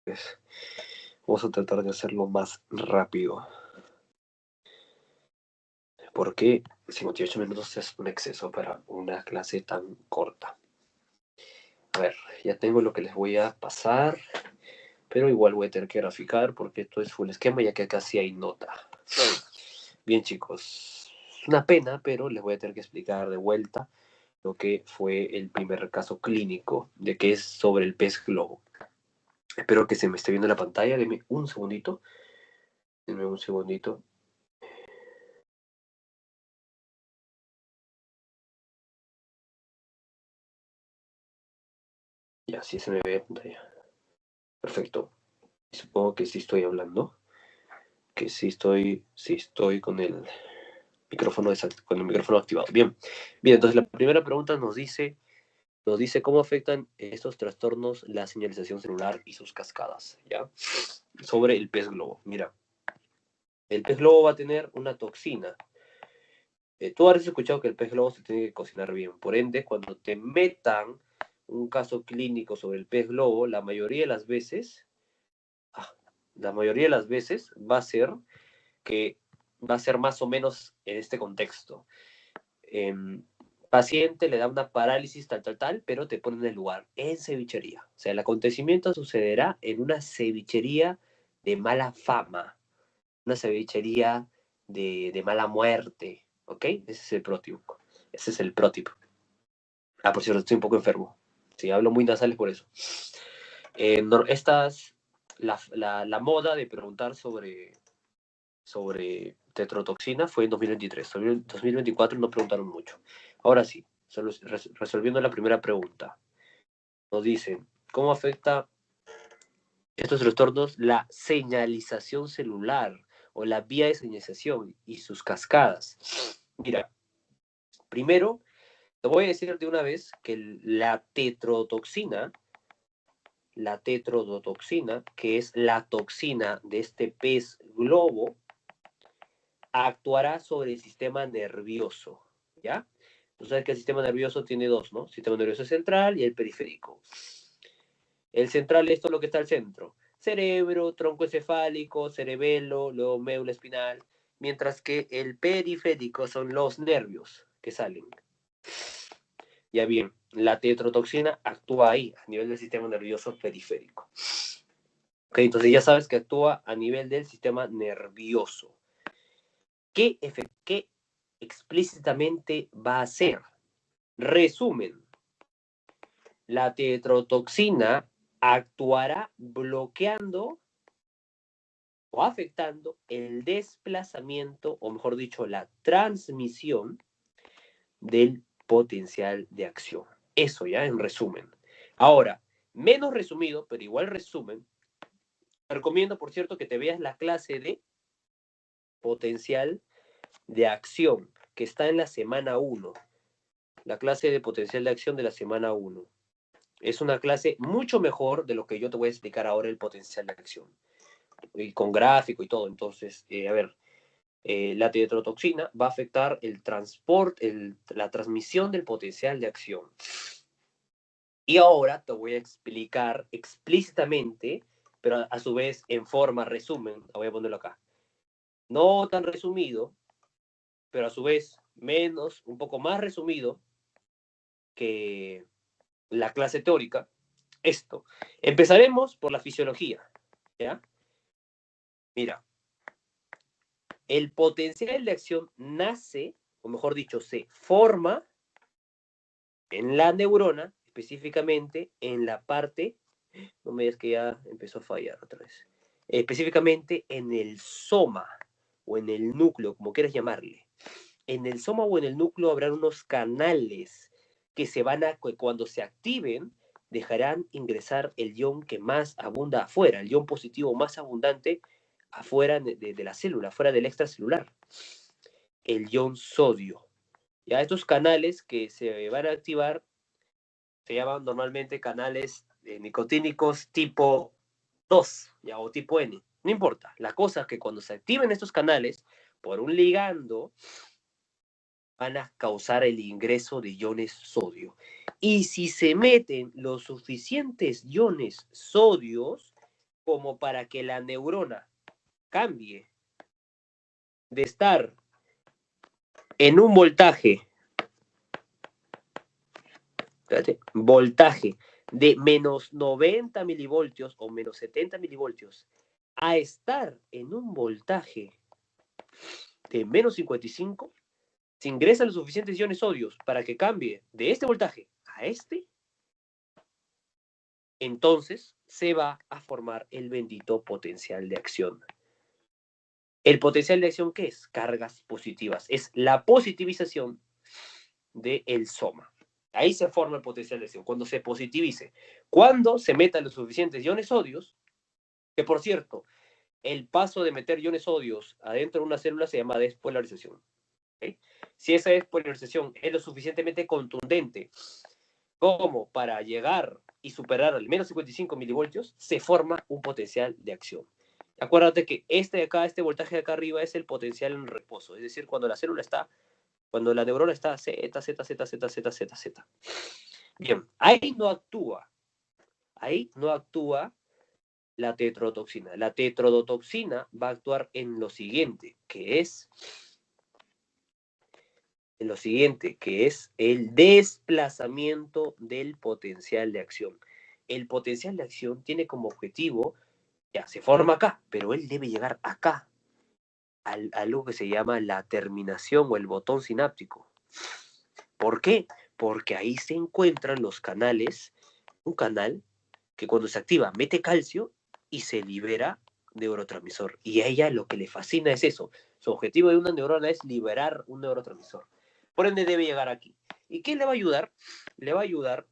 pues vamos a tratar de hacerlo más rápido. Porque 58 minutos es un exceso para una clase tan corta. A ver, ya tengo lo que les voy a pasar, pero igual voy a tener que graficar porque esto es full esquema ya que acá sí hay nota. Bien, chicos, es una pena, pero les voy a tener que explicar de vuelta lo que fue el primer caso clínico de que es sobre el pez globo. Espero que se me esté viendo la pantalla. Denme un segundito. Denme un segundito. Ya, sí se me ve la pantalla. Perfecto. Supongo que sí estoy hablando. Que sí estoy con el con el micrófono activado. Bien, bien, entonces la primera pregunta nos dice cómo afectan estos trastornos la señalización celular y sus cascadas, ¿ya? Sobre el pez globo. Mira, el pez globo va a tener una toxina. Tú habrás escuchado que el pez globo se tiene que cocinar bien. Por ende, cuando te metan un caso clínico sobre el pez globo, la mayoría de las veces va a ser que va a ser más o menos en este contexto. Paciente le da una parálisis tal, pero te ponen en el lugar, en cevichería. O sea, el acontecimiento sucederá en una cevichería de mala fama, una cevichería de mala muerte, ¿ok? Ese es el prótipo. Ese es el prótipo. Ah, por cierto, estoy un poco enfermo. Sí, hablo muy nasal es por eso. La moda de preguntar sobre tetrodotoxina fue en 2023. En 2024 no preguntaron mucho. Ahora sí, resolviendo la primera pregunta. Nos dicen, ¿cómo afecta estos trastornos la señalización celular o la vía de señalización y sus cascadas? Mira, primero, te voy a decir de una vez que la tetrodotoxina, que es la toxina de este pez globo, actuará sobre el sistema nervioso, ¿ya? Tú sabes que el sistema nervioso tiene dos, ¿no? Sistema nervioso central y el periférico. El central, esto es lo que está al centro. Cerebro, tronco encefálico, cerebelo, luego médula espinal. Mientras que el periférico son los nervios que salen. Ya bien, la tetrodotoxina actúa ahí, a nivel del sistema nervioso periférico. Ok, entonces ya sabes que actúa a nivel del sistema nervioso. ¿Qué explícitamente va a hacer? Resumen, la tetrodotoxina actuará bloqueando o afectando el desplazamiento, o mejor dicho, la transmisión del potencial de acción. Eso ya en resumen. Ahora, menos resumido, pero igual resumen, te recomiendo, por cierto, que te veas la clase de potencial de acción que está en la semana 1. La clase de potencial de acción de la semana 1. Es una clase mucho mejor de lo que yo te voy a explicar ahora el potencial de acción. Y con gráfico y todo. Entonces, a ver, la tetrodotoxina va a afectar el transporte, la transmisión del potencial de acción. Y ahora te voy a explicar explícitamente, pero a su vez en forma resumen, voy a ponerlo acá. No tan resumido, pero a su vez menos, un poco más resumido que la clase teórica. Esto. Empezaremos por la fisiología, ¿ya? Mira, el potencial de acción nace, o mejor dicho, se forma en la neurona, específicamente en la parte, no me digas que ya empezó a fallar otra vez, específicamente en el soma o en el núcleo, como quieras llamarle. En el soma o en el núcleo habrán unos canales que cuando se activen, dejarán ingresar el ion que más abunda afuera, el ion positivo más abundante afuera de la célula, afuera del extracelular, el ion sodio. Ya estos canales que se van a activar se llaman normalmente canales nicotínicos tipo 2, ya, o tipo N. No importa. La cosa es que cuando se activen estos canales por un ligando, van a causar el ingreso de iones sodio. Y si se meten los suficientes iones sodios, como para que la neurona cambie de estar en un voltaje, espérate, voltaje de menos 90 milivoltios o menos 70 milivoltios a estar en un voltaje de menos 55, se ingresan los suficientes iones sodios para que cambie de este voltaje a este, entonces se va a formar el bendito potencial de acción. ¿El potencial de acción qué es? Cargas positivas. Es la positivización del soma. Ahí se forma el potencial de acción, cuando se positivice. Cuando se metan los suficientes iones sodios, que por cierto, el paso de meter iones sodios adentro de una célula se llama despolarización. ¿Okay? Si esa despolarización es lo suficientemente contundente como para llegar y superar al menos 55 milivoltios, se forma un potencial de acción. Acuérdate que este voltaje de acá arriba es el potencial en reposo, es decir, cuando la célula está, cuando la neurona está Z, Z, Z, Z, Z, Z, Z. Bien, ahí no actúa la tetrodotoxina. La tetrodotoxina va a actuar en lo siguiente, que es el desplazamiento del potencial de acción. El potencial de acción tiene como objetivo, ya se forma acá, pero él debe llegar acá, a algo que se llama la terminación o el botón sináptico. ¿Por qué? Porque ahí se encuentran los canales, un canal que cuando se activa mete calcio y se libera neurotransmisor. Y a ella lo que le fascina es eso. Su objetivo de una neurona es liberar un neurotransmisor. Por ende debe llegar aquí. ¿Y qué le va a ayudar? Le va a ayudar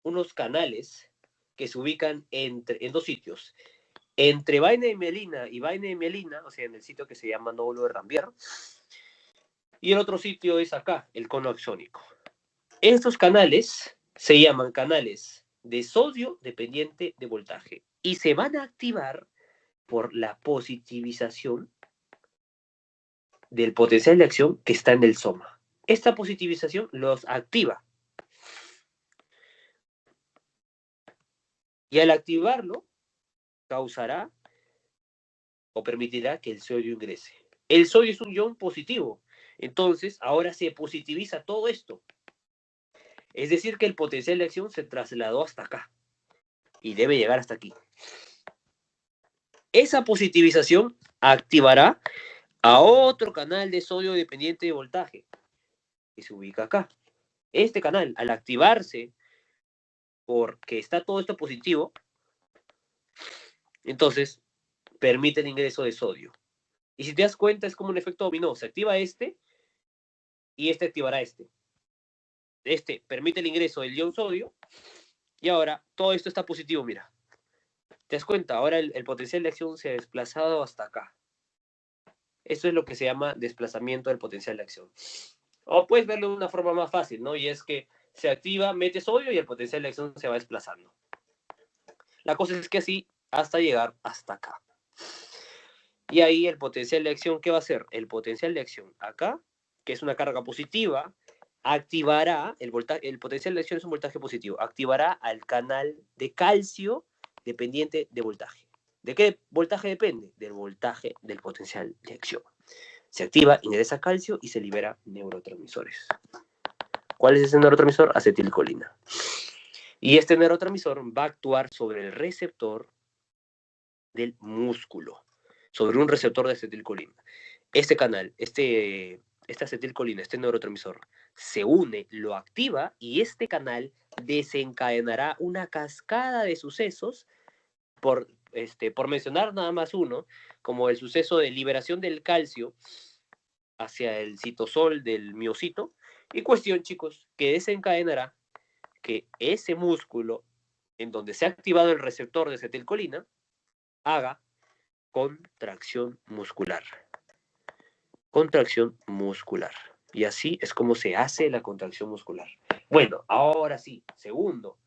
unos canales que se ubican en dos sitios. Entre vaina de mielina y vaina de mielina, o sea, en el sitio que se llama nódulo de Rambier, y el otro sitio es acá, el cono axónico. Estos canales se llaman canales de sodio dependiente de voltaje y se van a activar por la positivización del potencial de acción que está en el soma. Esta positivización los activa. Y al activarlo, causará o permitirá que el sodio ingrese. El sodio es un ion positivo. Entonces, ahora se positiviza todo esto. Es decir, que el potencial de acción se trasladó hasta acá. Y debe llegar hasta aquí. Esa positivización activará a otro canal de sodio dependiente de voltaje, que se ubica acá. Este canal, al activarse, porque está todo esto positivo, entonces permite el ingreso de sodio. Y si te das cuenta, es como un efecto dominó. Se activa este y este activará este. Este permite el ingreso del ion sodio y ahora todo esto está positivo, mira. ¿Te das cuenta? Ahora el potencial de acción se ha desplazado hasta acá. Esto es lo que se llama desplazamiento del potencial de acción. O puedes verlo de una forma más fácil, ¿no? Y es que se activa, mete sodio y el potencial de acción se va desplazando. La cosa es que así hasta llegar hasta acá. Y ahí el potencial de acción, ¿qué va a hacer? El potencial de acción acá, que es una carga positiva, activará, el potencial de acción es un voltaje positivo, activará al canal de calcio dependiente de voltaje. ¿De qué voltaje depende? Del voltaje del potencial de acción. Se activa, ingresa calcio y se libera neurotransmisores. ¿Cuál es ese neurotransmisor? Acetilcolina. Y este neurotransmisor va a actuar sobre el receptor del músculo, sobre un receptor de acetilcolina. Este canal, esta acetilcolina, este neurotransmisor, se une, lo activa y este canal desencadenará una cascada de sucesos, por mencionar nada más uno, como el suceso de liberación del calcio hacia el citosol del miocito, y cuestión, chicos, que desencadenará que ese músculo en donde se ha activado el receptor de acetilcolina haga contracción muscular. Contracción muscular. Y así es como se hace la contracción muscular. Bueno, ahora sí, segundo,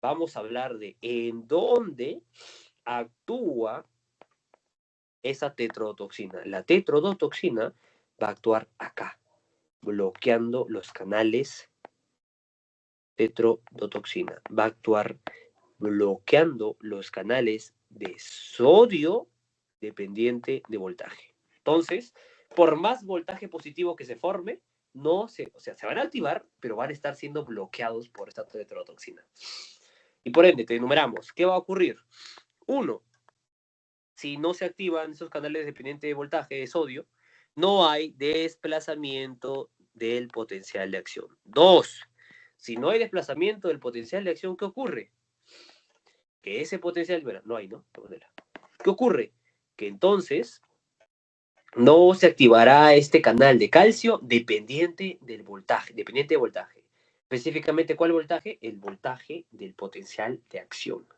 vamos a hablar de en dónde actúa esa tetrodotoxina. La tetrodotoxina va a actuar acá, bloqueando los canales. Tetrodotoxina va a actuar bloqueando los canales de sodio dependiente de voltaje. Entonces, por más voltaje positivo que se forme, se van a activar, pero van a estar siendo bloqueados por esta tetrodotoxina. Y por ende, te enumeramos, ¿qué va a ocurrir? 1, si no se activan esos canales dependientes de voltaje de sodio, no hay desplazamiento del potencial de acción. 2, si no hay desplazamiento del potencial de acción, ¿qué ocurre? Que ese potencial, bueno, no hay, ¿no? ¿Qué ocurre? Que entonces no se activará este canal de calcio dependiente del voltaje, dependiente de voltaje. Específicamente, ¿cuál voltaje? El voltaje del potencial de acción.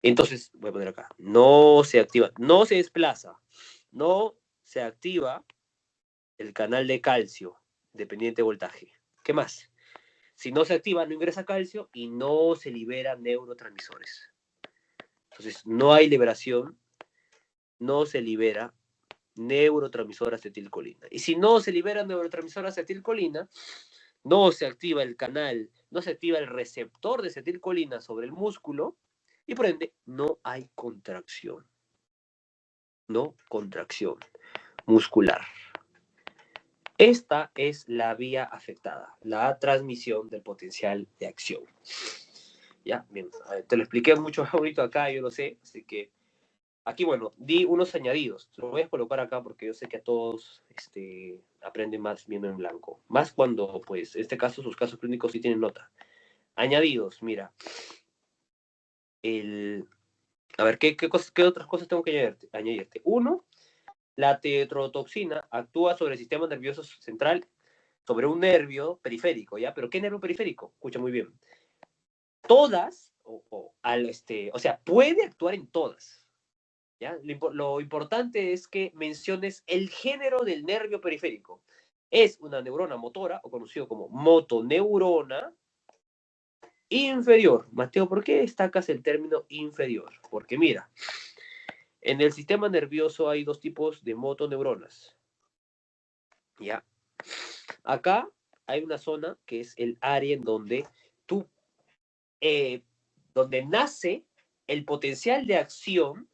Entonces, voy a poner acá, no se activa, no se desplaza, no se activa el canal de calcio dependiente de voltaje. ¿Qué más? Si no se activa, no ingresa calcio y no se liberan neurotransmisores. Entonces, no hay liberación, no se libera neurotransmisor acetilcolina. Y si no se libera neurotransmisor acetilcolina, no se activa el canal, no se activa el receptor de acetilcolina sobre el músculo y por ende no hay contracción. No contracción muscular. Esta es la vía afectada, la transmisión del potencial de acción. Ya, bien, te lo expliqué mucho bonito acá, yo lo sé, así que aquí, bueno, di unos añadidos. Lo voy a colocar acá porque yo sé que a todos aprenden más viendo en blanco. Más cuando, pues, en este caso, sus casos clínicos sí tienen nota. Añadidos, mira. A ver, ¿qué otras cosas tengo que añadirte? 1, la tetrodotoxina actúa sobre el sistema nervioso central, sobre un nervio periférico, ¿ya? ¿Pero qué nervio periférico? Escucha muy bien. Todas, o sea, puede actuar en todas. ¿Ya? Lo importante es que menciones el género del nervio periférico. Es una neurona motora, o conocido como motoneurona inferior. Mateo, ¿por qué destacas el término inferior? Porque mira, en el sistema nervioso hay 2 tipos de motoneuronas. ¿Ya? Acá hay una zona que es el área en donde donde nace el potencial de acción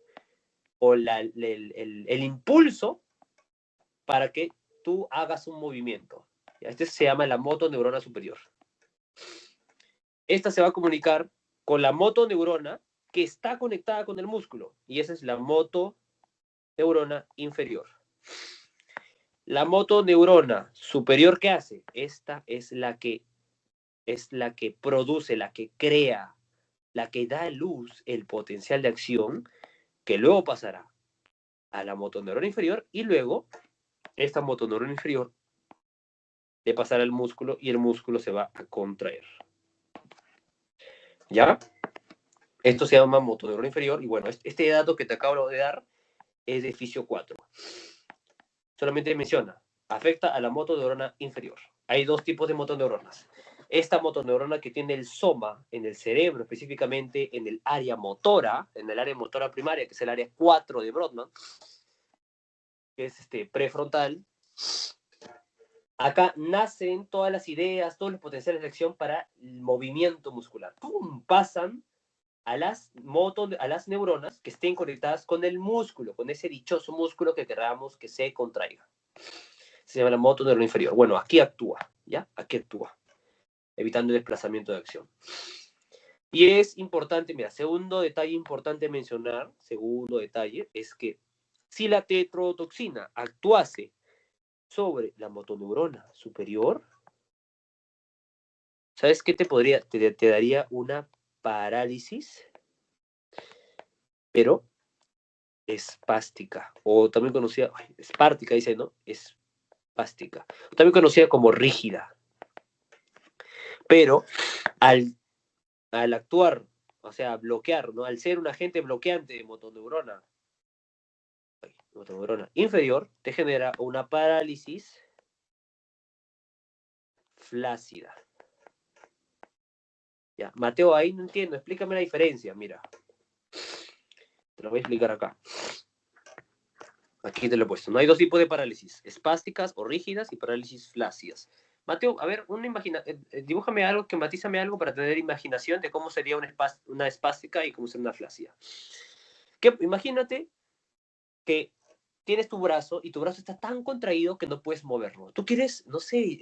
o el impulso para que tú hagas un movimiento. Este se llama la motoneurona superior. Esta se va a comunicar con la motoneurona que está conectada con el músculo, y esa es la motoneurona inferior. La motoneurona superior, ¿qué hace? Esta es la que produce, la que crea, la que da a luz el potencial de acción, que luego pasará a la motoneurona inferior, y luego esta motoneurona inferior de pasar al músculo y el músculo se va a contraer. ¿Ya? Esto se llama motoneurona inferior y bueno, este dato que te acabo de dar es de fisio 4. Solamente menciona, afecta a la motoneurona inferior. Hay 2 tipos de motoneuronas. Esta motoneurona que tiene el soma en el cerebro, específicamente en el área motora primaria, que es el área 4 de Brodmann, que es prefrontal. Acá nacen todas las ideas, todos los potenciales de acción para el movimiento muscular. ¡Pum! Pasan a las neuronas que estén conectadas con el músculo, con ese dichoso músculo que queramos que se contraiga. Se llama la motoneurona inferior. Bueno, aquí actúa, ¿ya? Aquí actúa, evitando el desplazamiento de acción. Y es importante, mira, segundo detalle importante mencionar, es que si la tetrodotoxina actuase sobre la motoneurona superior, ¿sabes qué te daría una parálisis? Pero espástica, o también conocida, espártica dice, ¿no? Espástica, también conocida como rígida. Pero al actuar, o sea, bloquear, ¿no? Al ser un agente bloqueante de motoneurona inferior, te genera una parálisis flácida. Ya, Mateo, ahí no entiendo, explícame la diferencia, mira. Te lo voy a explicar acá. Aquí te lo he puesto. No hay 2 tipos de parálisis, espásticas o rígidas y parálisis flácidas. Mateo, a ver, dibújame algo, matízame algo para tener imaginación de cómo sería una espástica y cómo sería una flácida. Imagínate que tienes tu brazo y tu brazo está tan contraído que no puedes moverlo. Tú quieres, no sé,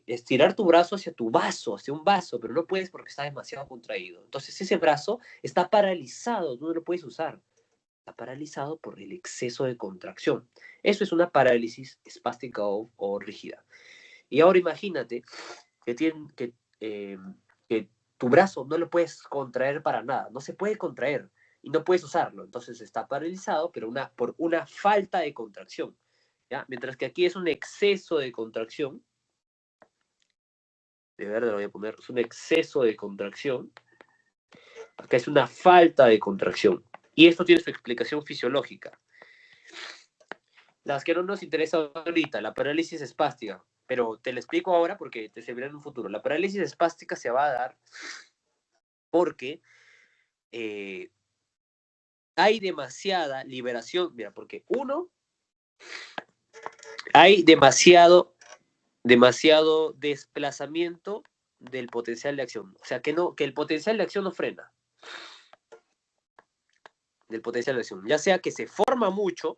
estirar tu brazo hacia tu vaso, hacia un vaso, pero no puedes porque está demasiado contraído. Entonces ese brazo está paralizado, tú no lo puedes usar. Está paralizado por el exceso de contracción. Eso es una parálisis espástica o rígida. Y ahora imagínate que, que tu brazo no lo puedes contraer para nada, no se puede contraer y no puedes usarlo. Entonces está paralizado, pero por una falta de contracción. ¿Ya? Mientras que aquí es un exceso de contracción. De verdad lo voy a poner. Es un exceso de contracción. Acá es una falta de contracción. Y esto tiene su explicación fisiológica. Las que no nos interesa ahorita, la parálisis espástica. Pero te la explico ahora porque te servirá en un futuro. La parálisis espástica se va a dar porque hay demasiada liberación. Mira, porque hay demasiado desplazamiento del potencial de acción. O sea, que el potencial de acción no frena. Del potencial de acción. Ya sea que se forma mucho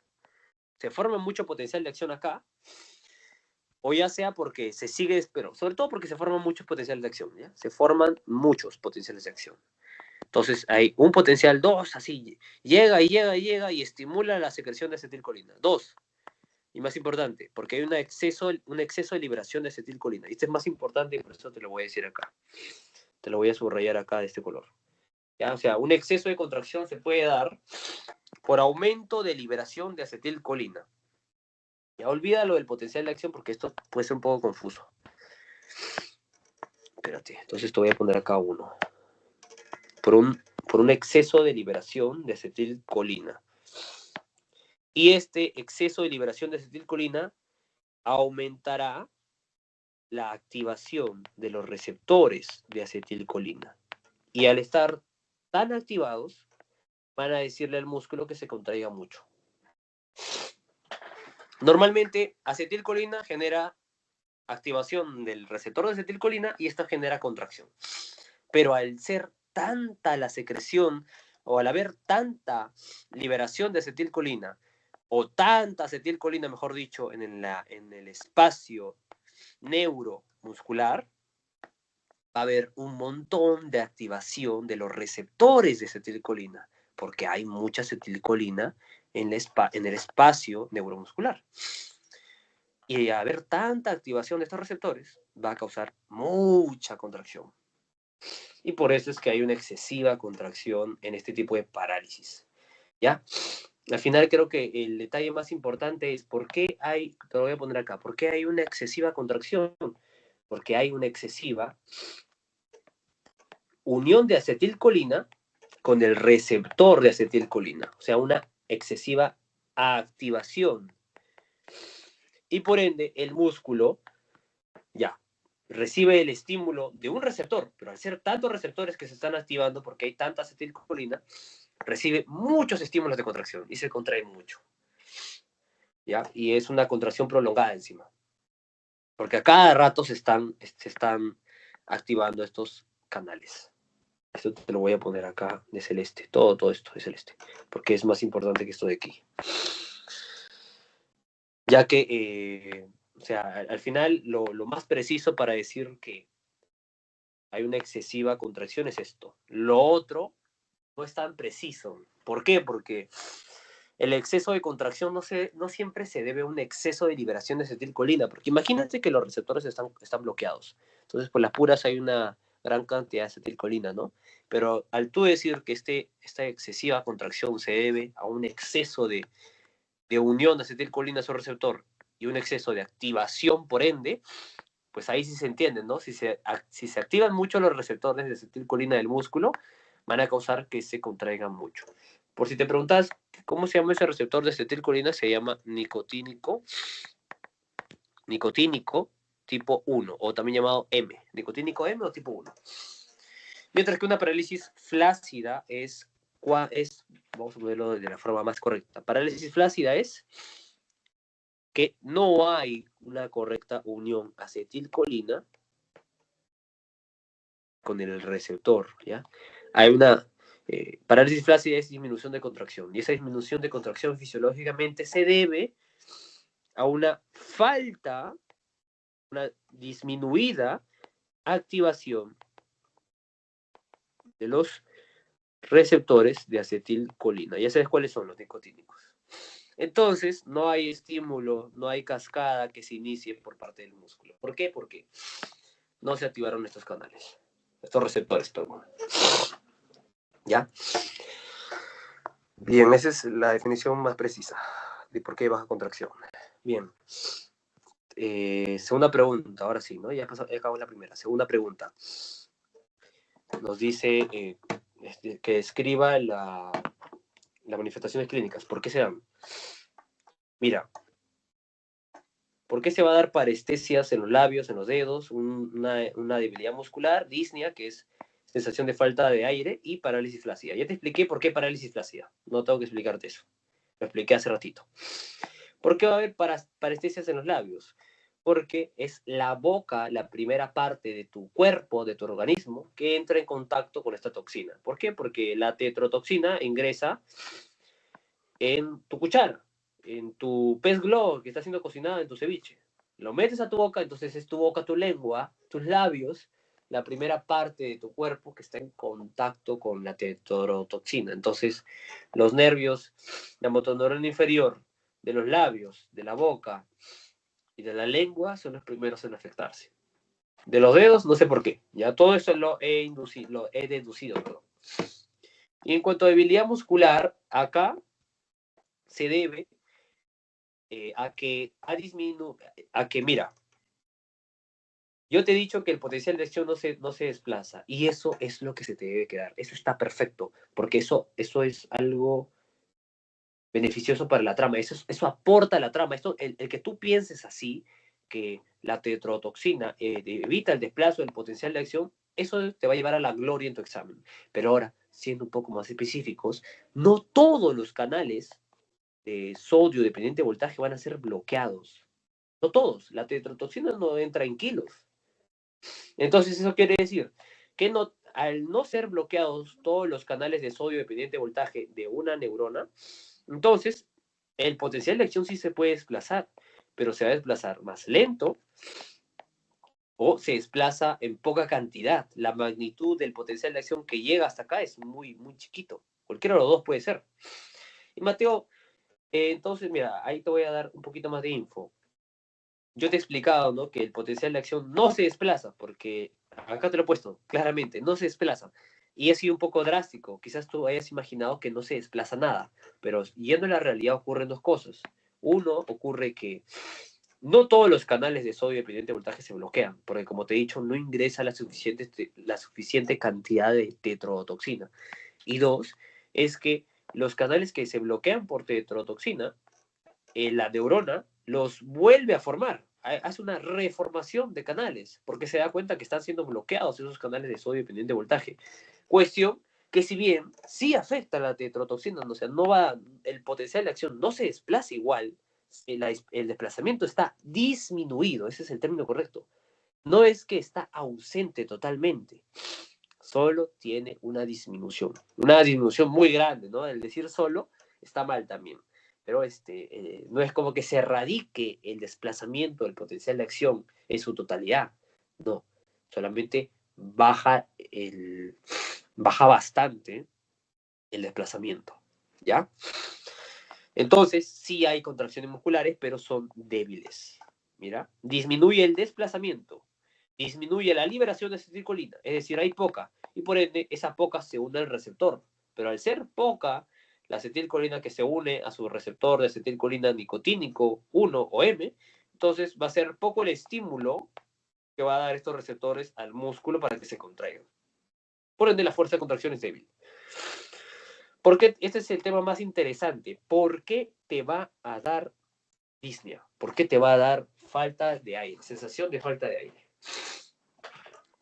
potencial de acción acá, o ya sea porque se sigue, pero sobre todo porque se forman muchos potenciales de acción, ¿ya? Se forman muchos potenciales de acción. Entonces hay un potencial 2, así, llega y estimula la secreción de acetilcolina. 2. Y más importante, porque hay un exceso de liberación de acetilcolina. Y este es más importante y por eso te lo voy a decir acá. Te lo voy a subrayar acá de este color. ¿Ya? O sea, un exceso de contracción se puede dar por aumento de liberación de acetilcolina. Ya olvídalo del potencial de acción porque esto puede ser un poco confuso. Espérate, entonces te voy a poner acá 1. Por un exceso de liberación de acetilcolina. Y este exceso de liberación de acetilcolina aumentará la activación de los receptores de acetilcolina. Y al estar tan activados, van a decirle al músculo que se contraiga mucho. Normalmente, acetilcolina genera activación del receptor de acetilcolina y esta genera contracción. Pero al ser tanta la secreción o al haber tanta liberación de acetilcolina o tanta acetilcolina, mejor dicho, en el espacio neuromuscular, va a haber un montón de activación de los receptores de acetilcolina, porque hay mucha acetilcolina en el espacio neuromuscular. Y al haber tanta activación de estos receptores, va a causar mucha contracción. Y por eso es que hay una excesiva contracción en este tipo de parálisis. ¿Ya? Al final creo que el detalle más importante es por qué hay, te lo voy a poner acá, por qué hay una excesiva contracción. Porque hay una excesiva unión de acetilcolina con el receptor de acetilcolina. O sea, una excesiva activación. Y por ende, el músculo ya recibe el estímulo de un receptor, pero al ser tantos receptores que se están activando porque hay tanta acetilcolina, recibe muchos estímulos de contracción y se contrae mucho. ¿Ya? Y es una contracción prolongada encima. Porque a cada rato se están activando estos canales. Esto te lo voy a poner acá de celeste. Todo esto de celeste. Porque es más importante que esto de aquí. Ya que, o sea, al final lo más preciso para decir que hay una excesiva contracción es esto. Lo otro no es tan preciso. ¿Por qué? Porque el exceso de contracción no siempre se debe a un exceso de liberación de acetilcolina, porque imagínate que los receptores están bloqueados. Entonces, por las puras hay una gran cantidad de acetilcolina, ¿no? Pero al tú decir que esta excesiva contracción se debe a un exceso de unión de acetilcolina a su receptor y un exceso de activación, por ende, pues ahí sí se entiende, ¿no? Si se activan mucho los receptores de acetilcolina del músculo, van a causar que se contraigan mucho. Por si te preguntas cómo se llama ese receptor de acetilcolina, se llama nicotínico tipo 1, o también llamado M, nicotínico M o tipo 1. Mientras que una parálisis flácida vamos a ponerlo de la forma más correcta. Parálisis flácida es que no hay una correcta unión acetilcolina con el receptor, ¿ya? Hay una parálisis flácida, es disminución de contracción, y esa disminución de contracción fisiológicamente se debe a una falta, una disminuida activación de los receptores de acetilcolina. Ya sabes cuáles son los nicotínicos. Entonces, no hay estímulo, no hay cascada que se inicie por parte del músculo. ¿Por qué? Porque no se activaron estos canales, estos receptores, perdón. ¿Ya? Bien, esa es la definición más precisa de por qué hay baja contracción. Bien. Segunda pregunta, ahora sí, ¿no? Ya acabó la primera. Segunda pregunta. Nos dice que escriba las manifestaciones clínicas. ¿Por qué se dan? Mira, ¿por qué se va a dar parestesias en los labios, en los dedos, una debilidad muscular, disnea, que es sensación de falta de aire, y parálisis flácida? Ya te expliqué por qué parálisis flácida. No tengo que explicarte eso. Lo expliqué hace ratito. ¿Por qué va a haber parestesias en los labios? Porque es la boca la primera parte de tu cuerpo, de tu organismo, que entra en contacto con esta toxina. ¿Por qué? Porque la tetrotoxina ingresa en tu cuchara, en tu pez globo que está siendo cocinado en tu ceviche. Lo metes a tu boca, entonces es tu boca, tu lengua, tus labios, la primera parte de tu cuerpo que está en contacto con la tetrotoxina. Entonces, los nervios, la motoneurona inferior de los labios, de la boca y de la lengua son los primeros en afectarse. De los dedos, no sé por qué. Ya todo eso lo he deducido. Perdón. Y en cuanto a debilidad muscular, acá se debe a que, mira, yo te he dicho que el potencial de acción no se desplaza, y eso es lo que se te debe quedar. Eso está perfecto, porque eso es algo beneficioso para la trama, eso aporta a la trama. El que tú pienses así, que la tetrodotoxina evita el desplazo del potencial de acción, eso te va a llevar a la gloria en tu examen. Pero ahora, siendo un poco más específicos, no todos los canales de sodio dependiente de voltaje van a ser bloqueados. No todos. La tetrodotoxina no entra en kilos. Entonces, eso quiere decir que al no ser bloqueados todos los canales de sodio dependiente de voltaje de una neurona, entonces el potencial de acción sí se puede desplazar, pero se va a desplazar más lento o se desplaza en poca cantidad. La magnitud del potencial de acción que llega hasta acá es muy, muy chiquito. Cualquiera de los dos puede ser. Y Mateo, entonces, mira, ahí te voy a dar un poquito más de info. Yo te he explicado, ¿no?, que el potencial de acción no se desplaza, porque acá te lo he puesto claramente, no se desplaza. Y ha sido un poco drástico. Quizás tú hayas imaginado que no se desplaza nada, pero yendo a la realidad ocurren dos cosas. Uno, ocurre que no todos los canales de sodio dependiente de voltaje se bloquean, porque como te he dicho, no ingresa la suficiente cantidad de tetrodotoxina. Y dos, es que los canales que se bloquean por tetrodotoxina, la neurona los vuelve a formar, hace una reformación de canales, porque se da cuenta que están siendo bloqueados esos canales de sodio dependiente de voltaje. Cuestión que, si bien sí afecta a la tetrodotoxina, o sea, el potencial de acción no se desplaza igual, el desplazamiento está disminuido, ese es el término correcto. No es que está ausente totalmente, solo tiene una disminución muy grande, ¿no? El decir solo está mal también, pero no es como que se erradique el desplazamiento del potencial de acción en su totalidad, no, solamente baja bastante el desplazamiento, ¿ya? Entonces, sí hay contracciones musculares, pero son débiles. Mira, disminuye el desplazamiento, disminuye la liberación de acetilcolina, es decir, hay poca, y por ende esa poca se une al receptor. Pero al ser poca la acetilcolina que se une a su receptor de acetilcolina nicotínico 1 o M, entonces va a ser poco el estímulo que va a dar estos receptores al músculo para que se contraigan. Por ende, la fuerza de contracción es débil. Porque este es el tema más interesante. ¿Por qué te va a dar disnea? ¿Por qué te va a dar falta de aire? Sensación de falta de aire.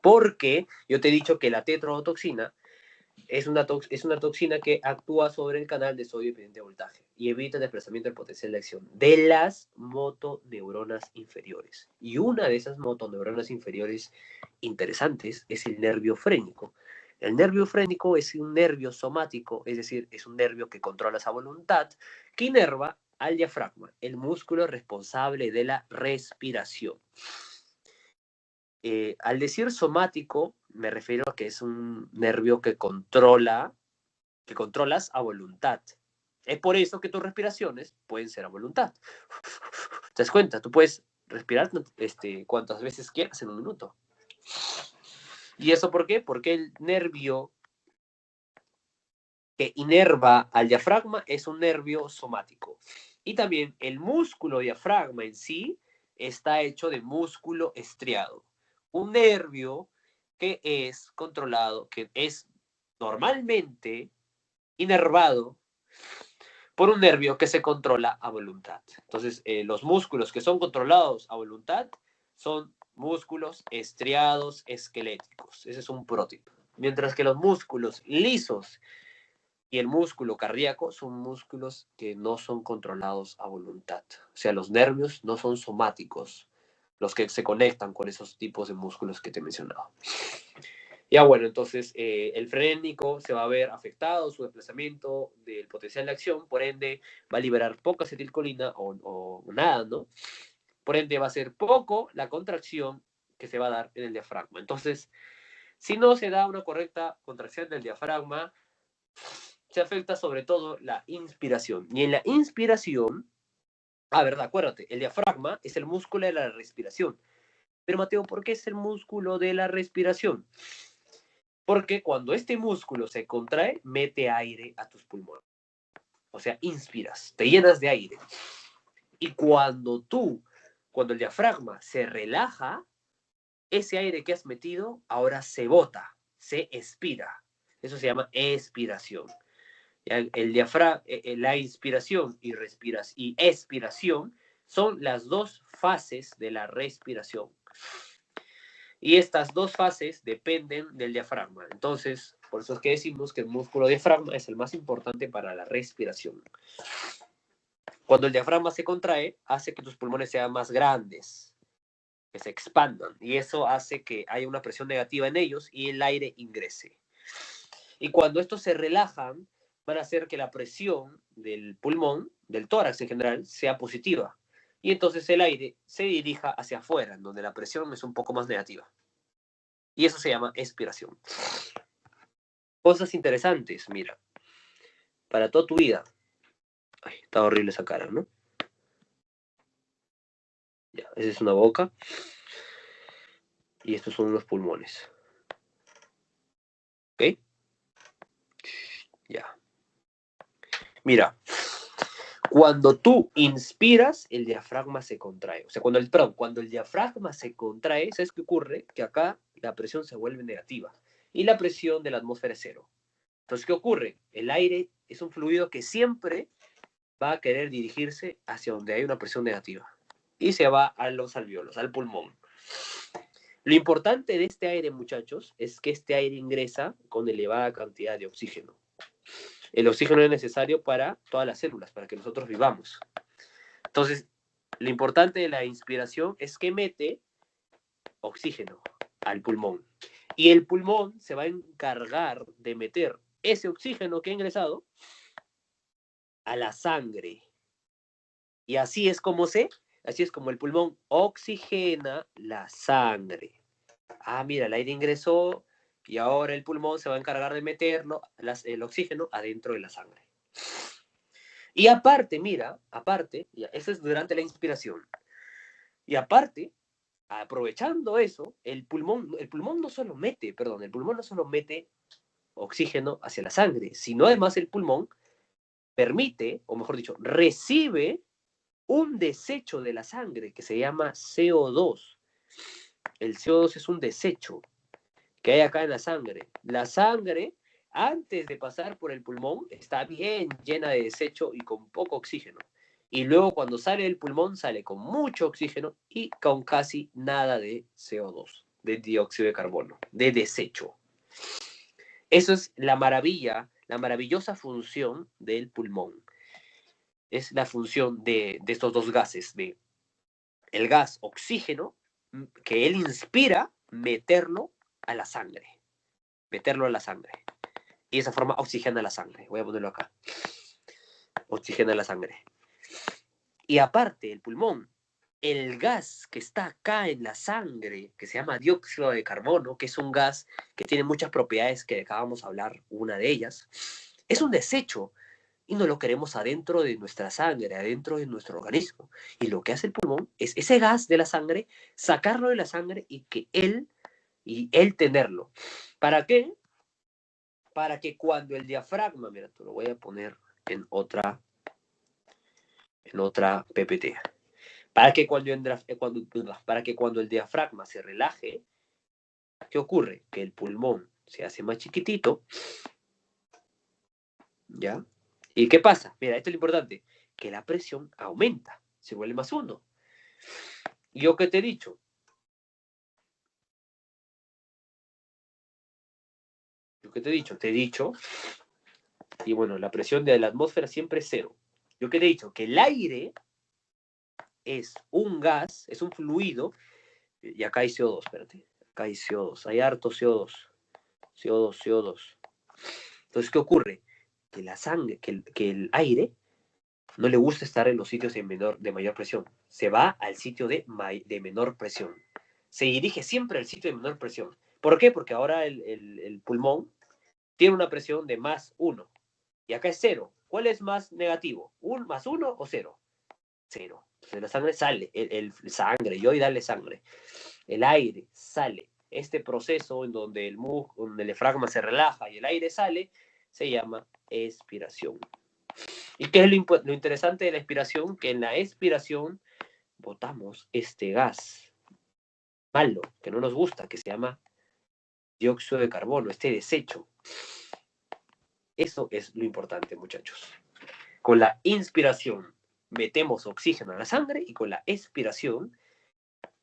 Porque yo te he dicho que la tetrodotoxina Es una toxina que actúa sobre el canal de sodio dependiente de voltaje y evita el desplazamiento del potencial de acción de las motoneuronas inferiores. Y una de esas motoneuronas inferiores interesantes es el nervio frénico. El nervio frénico es un nervio somático, es decir, es un nervio que controla esa voluntad, que inerva al diafragma, el músculo responsable de la respiración. Al decir somático, me refiero a que es un nervio que controlas a voluntad. Es por eso que tus respiraciones pueden ser a voluntad. ¿Te das cuenta? Tú puedes respirar cuantas veces quieras en un minuto. ¿Y eso por qué? Porque el nervio que inerva al diafragma es un nervio somático. Y también el músculo diafragma en sí está hecho de músculo estriado. Un nervio que es controlado, que es normalmente inervado por un nervio que se controla a voluntad. Entonces, los músculos que son controlados a voluntad son músculos estriados esqueléticos. Ese es un protip. Mientras que los músculos lisos y el músculo cardíaco son músculos que no son controlados a voluntad. O sea, los nervios no son somáticos, los que se conectan con esos tipos de músculos que te he mencionado. Ya bueno, entonces el frénico se va a ver afectado, su desplazamiento del potencial de acción, por ende va a liberar poca acetilcolina o nada, ¿no? Por ende va a ser poco la contracción que se va a dar en el diafragma. Entonces, si no se da una correcta contracción del diafragma, se afecta sobre todo la inspiración. Y en la inspiración, verdad, acuérdate, el diafragma es el músculo de la respiración. Pero Mateo, ¿por qué es el músculo de la respiración? Porque cuando este músculo se contrae, mete aire a tus pulmones. O sea, inspiras, te llenas de aire. Y cuando el diafragma se relaja, ese aire que has metido ahora se bota, se expira. Eso se llama expiración. La inspiración y expiración son las dos fases de la respiración. Y estas dos fases dependen del diafragma. Entonces, por eso es que decimos que el músculo diafragma es el más importante para la respiración. Cuando el diafragma se contrae, hace que tus pulmones sean más grandes, que se expandan. Y eso hace que haya una presión negativa en ellos y el aire ingrese. Y cuando estos se relajan, van a hacer que la presión del pulmón, del tórax en general, sea positiva. Y entonces el aire se dirija hacia afuera, en donde la presión es un poco más negativa. Y eso se llama expiración. Cosas interesantes, mira, para toda tu vida. Ay, está horrible esa cara, ¿no? Ya, esa es una boca. Y estos son unos pulmones. ¿Ok? Ya. Mira, cuando tú inspiras, el diafragma se contrae. O sea, cuando el diafragma se contrae, ¿sabes qué ocurre? Que acá la presión se vuelve negativa. Y la presión de la atmósfera es cero. Entonces, ¿qué ocurre? El aire es un fluido que siempre va a querer dirigirse hacia donde hay una presión negativa. Y se va a los alvéolos, al pulmón. Lo importante de este aire, muchachos, es que este aire ingresa con elevada cantidad de oxígeno. El oxígeno es necesario para todas las células, para que nosotros vivamos. Entonces, lo importante de la inspiración es que mete oxígeno al pulmón. Y el pulmón se va a encargar de meter ese oxígeno que ha ingresado a la sangre. Y así es como el pulmón oxigena la sangre. Mira, el aire ingresó y ahora el pulmón se va a encargar de meterlo, el oxígeno, adentro de la sangre. Y aparte, mira, eso es durante la inspiración. Y aparte, aprovechando eso, el pulmón no solo mete oxígeno hacia la sangre, sino además el pulmón permite, o mejor dicho, recibe un desecho de la sangre que se llama CO2. El CO2 es un desecho que hay acá en la sangre. La sangre, antes de pasar por el pulmón, está bien llena de desecho y con poco oxígeno. Y luego cuando sale del pulmón, sale con mucho oxígeno y con casi nada de CO2, de dióxido de carbono, de desecho. Eso es la maravilla, la maravillosa función del pulmón. Es la función de estos dos gases, de el gas oxígeno, que él inspira, meterlo a la sangre. Meterlo a la sangre. Y de esa forma oxigena la sangre. Voy a ponerlo acá. Oxigena la sangre. Y aparte, el pulmón, el gas que está acá en la sangre, que se llama dióxido de carbono, que es un gas que tiene muchas propiedades que acabamos de hablar, una de ellas, es un desecho y no lo queremos adentro de nuestra sangre, adentro de nuestro organismo. Y lo que hace el pulmón es ese gas de la sangre, sacarlo de la sangre y él tenerlo. ¿Para qué? Para que cuando el diafragma, mira, te lo voy a poner en otra PPT. Para que cuando el diafragma se relaje, ¿qué ocurre? Que el pulmón se hace más chiquitito, ¿ya? ¿Y qué pasa? Mira, esto es lo importante, que la presión aumenta, se vuelve más uno. ¿Yo qué te he dicho? Te he dicho, y bueno, la presión de la atmósfera siempre es cero. Yo qué te he dicho, que el aire es un gas, es un fluido, y acá hay CO2, espérate, acá hay CO2, hay harto CO2, CO2, CO2. Entonces, ¿qué ocurre? Que la sangre, que el aire no le gusta estar en los sitios de mayor presión. Se va al sitio de menor presión. Se dirige siempre al sitio de menor presión. ¿Por qué? Porque ahora el pulmón tiene una presión de más 1. Y acá es 0. ¿Cuál es más negativo? ¿Más 1 o 0? 0. Entonces la sangre sale, sangre, yo y darle sangre. El aire sale. Este proceso en donde donde el diafragma se relaja y el aire sale, se llama expiración. ¿Y qué es lo interesante de la expiración? Que en la expiración botamos este gas malo, que no nos gusta, que se llama dióxido de carbono, este desecho. Eso es lo importante, muchachos. Con la inspiración metemos oxígeno a la sangre y con la expiración,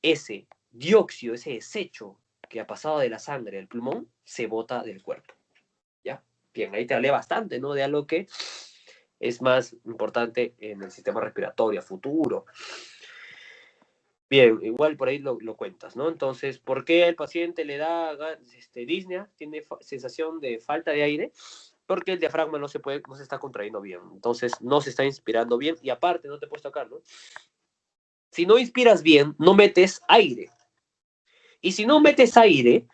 ese dióxido, ese desecho que ha pasado de la sangre al pulmón, se bota del cuerpo. ¿Ya? Bien, ahí te hablé bastante, ¿no? De algo que es más importante en el sistema respiratorio, futuro. Bien, igual por ahí lo cuentas, ¿no? Entonces, ¿por qué al paciente le da disnea, tiene sensación de falta de aire? Porque el diafragma no se está contrayendo bien. Entonces, no se está inspirando bien y aparte, no te he puesto acá, ¿no? Si no inspiras bien, no metes aire. Y si no metes aire,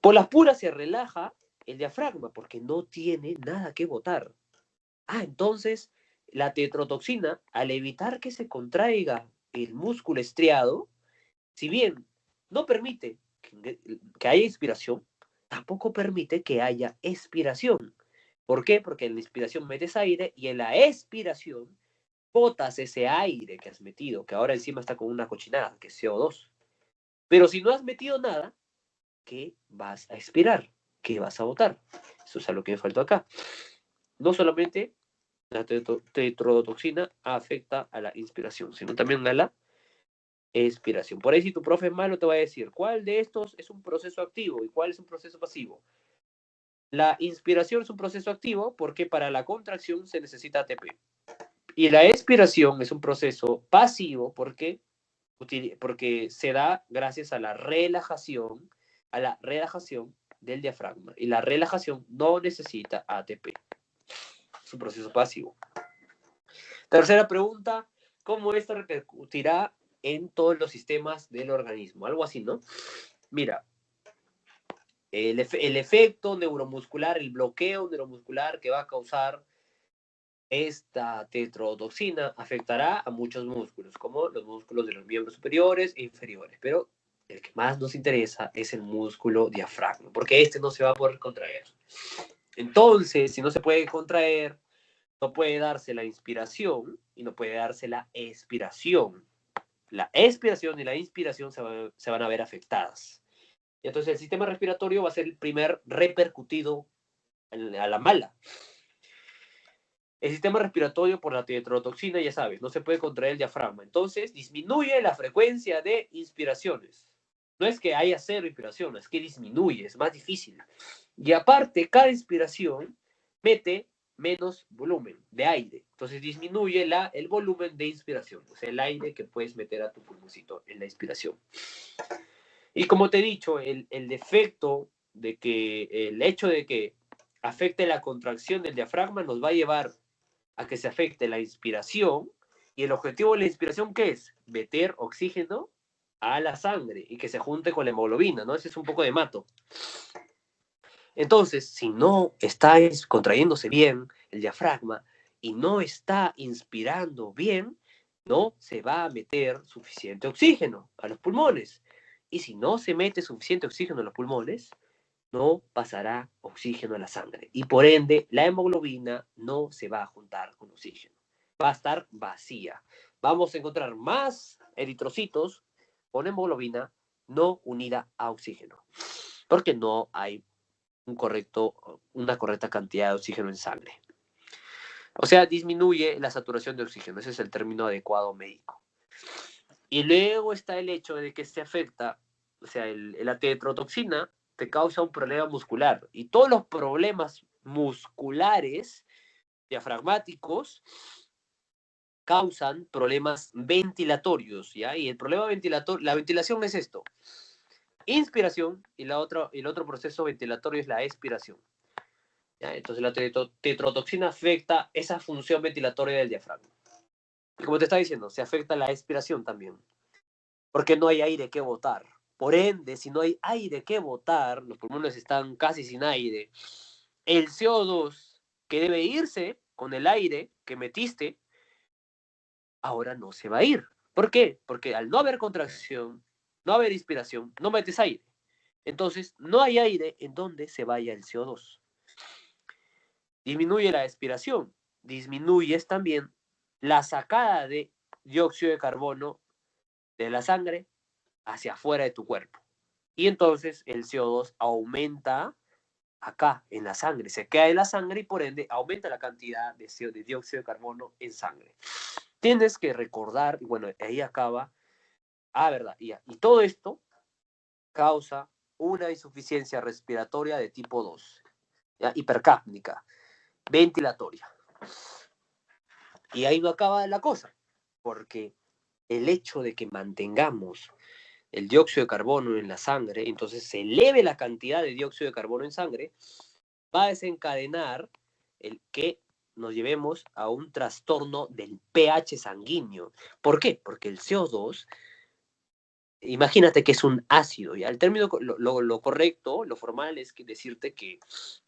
por las puras se relaja el diafragma porque no tiene nada que botar. Entonces la tetrodotoxina, al evitar que se contraiga el músculo estriado, si bien no permite que haya inspiración, tampoco permite que haya expiración. ¿Por qué? Porque en la inspiración metes aire y en la expiración botas ese aire que has metido, que ahora encima está con una cochinada, que es CO2. Pero si no has metido nada, ¿qué vas a expirar? ¿Qué vas a botar? Eso es a lo que me faltó acá. No solamente la tetrodotoxina afecta a la inspiración, sino también a la expiración. Por ahí si tu profe es malo te va a decir, ¿cuál de estos es un proceso activo y cuál es un proceso pasivo? La inspiración es un proceso activo porque para la contracción se necesita ATP. Y la expiración es un proceso pasivo porque se da gracias a la relajación del diafragma. Y la relajación no necesita ATP. Es un proceso pasivo. Tercera pregunta, ¿cómo esto repercutirá en todos los sistemas del organismo? Algo así, ¿no? Mira, el efecto neuromuscular, el bloqueo neuromuscular que va a causar esta tetrodotoxina afectará a muchos músculos, como los músculos de los miembros superiores e inferiores, pero el que más nos interesa es el músculo diafragma, porque este no se va a poder contraer. Entonces, si no se puede contraer, no puede darse la inspiración y no puede darse la expiración. La expiración y la inspiración se van a ver afectadas. Y entonces el sistema respiratorio va a ser el primer repercutido a la mala. El sistema respiratorio por la tetrodotoxina, ya sabes, no se puede contraer el diafragma. Entonces disminuye la frecuencia de inspiraciones. No es que haya cero inspiración, es que disminuye, es más difícil. Y aparte, cada inspiración mete menos volumen de aire. Entonces disminuye el volumen de inspiración, o sea, el aire que puedes meter a tu pulmoncito en la inspiración. Y como te he dicho, el defecto de que, el hecho de que afecte la contracción del diafragma nos va a llevar a que se afecte la inspiración. Y el objetivo de la inspiración, ¿qué es? Meter oxígeno a la sangre y que se junte con la hemoglobina, ¿no? Ese es un poco de mato. Entonces, si no está contrayéndose bien el diafragma y no está inspirando bien, no se va a meter suficiente oxígeno a los pulmones. Y si no se mete suficiente oxígeno a los pulmones, no pasará oxígeno a la sangre. Y por ende, la hemoglobina no se va a juntar con oxígeno. Va a estar vacía. Vamos a encontrar más eritrocitos con hemoglobina no unida a oxígeno. Porque no hay una correcta cantidad de oxígeno en sangre. O sea, disminuye la saturación de oxígeno. Ese es el término adecuado médico. Y luego está el hecho de que se afecta, o sea, la tetrodotoxina te causa un problema muscular. Y todos los problemas musculares diafragmáticos causan problemas ventilatorios, ¿ya? Y el problema ventilatorio, la ventilación es esto: inspiración, y el otro proceso ventilatorio es la expiración. ¿Ya? Entonces la tetrodotoxina afecta esa función ventilatoria del diafragma. Y como te estaba diciendo, se afecta la expiración también, porque no hay aire que botar. Por ende, si no hay aire que botar, los pulmones están casi sin aire, el CO2 que debe irse con el aire que metiste, ahora no se va a ir. ¿Por qué? Porque al no haber contracción, no haber inspiración, no metes aire. Entonces, no hay aire en donde se vaya el CO2. Disminuye la expiración, disminuyes también la sacada de dióxido de carbono de la sangre hacia afuera de tu cuerpo. Y entonces el CO2 aumenta acá en la sangre, se queda en la sangre y por ende aumenta la cantidad de dióxido de carbono en sangre. Tienes que recordar, y bueno, ahí acaba, verdad, y todo esto causa una insuficiencia respiratoria de tipo 2, ¿ya? Hipercápnica, ventilatoria. Y ahí no acaba la cosa, porque el hecho de que mantengamos el dióxido de carbono en la sangre, entonces se eleve la cantidad de dióxido de carbono en sangre, va a desencadenar el que nos llevemos a un trastorno del pH sanguíneo. ¿Por qué? Porque el CO2, imagínate que es un ácido, ¿ya? El término, lo correcto, lo formal es decirte que